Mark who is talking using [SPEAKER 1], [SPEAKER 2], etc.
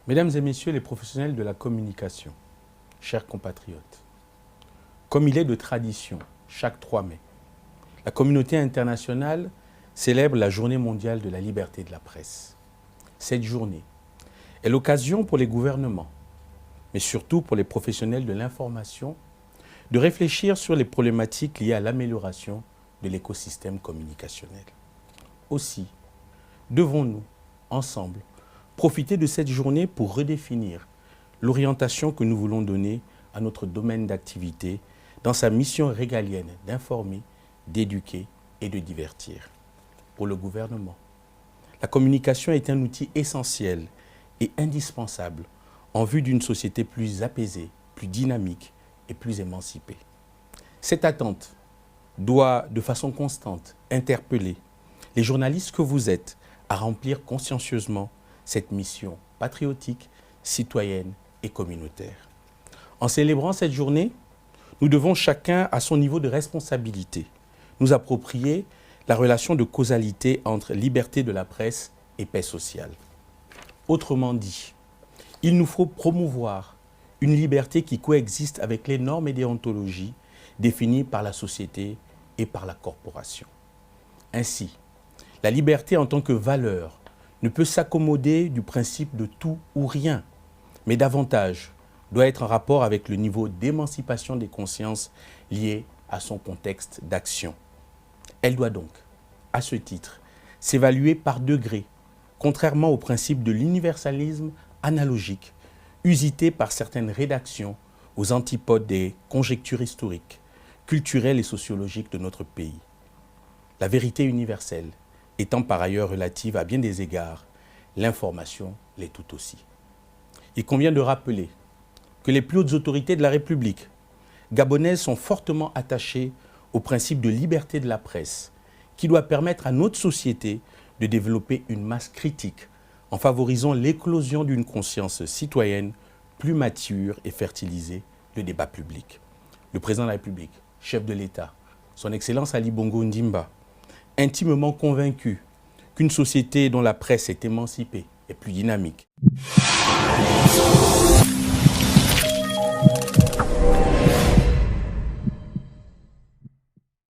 [SPEAKER 1] Mesdames et messieurs les professionnels de la communication, chers compatriotes, comme il est de tradition, chaque 3 mai, la communauté internationale célèbre la Journée mondiale de la liberté de la presse. Cette journée est l'occasion pour les gouvernements, mais surtout pour les professionnels de l'information, de réfléchir sur les problématiques liées à l'amélioration de l'écosystème communicationnel. Aussi, devons-nous, ensemble, profiter de cette journée pour redéfinir l'orientation que nous voulons donner à notre domaine d'activité dans sa mission régalienne d'informer, d'éduquer et de divertir. Pour le gouvernement, la communication est un outil essentiel et indispensable en vue d'une société plus apaisée, plus dynamique et plus émancipée. Cette attente doit, de façon constante, interpeller les journalistes que vous êtes à remplir consciencieusement cette mission patriotique, citoyenne et communautaire. En célébrant cette journée, nous devons chacun, à son niveau de responsabilité, nous approprier la relation de causalité entre liberté de la presse et paix sociale. Autrement dit, il nous faut promouvoir une liberté qui coexiste avec les normes et déontologies définies par la société et par la corporation. Ainsi, la liberté en tant que valeur ne peut s'accommoder du principe de tout ou rien, mais davantage doit être en rapport avec le niveau d'émancipation des consciences lié à son contexte d'action. Elle doit donc, à ce titre, s'évaluer par degrés, contrairement au principe de l'universalisme analogique, usité par certaines rédactions aux antipodes des conjectures historiques, culturelles et sociologiques de notre pays. La vérité universelle étant par ailleurs relative à bien des égards, l'information l'est tout aussi. Il convient de rappeler que les plus hautes autorités de la République gabonaises sont fortement attachées au principe de liberté de la presse qui doit permettre à notre société de développer une masse critique en favorisant l'éclosion d'une conscience citoyenne plus mature et fertiliser le débat public. Le président de la République, chef de l'État, son Excellence Ali Bongo Ondimba, intimement convaincu qu'une société dont la presse est émancipée est plus dynamique.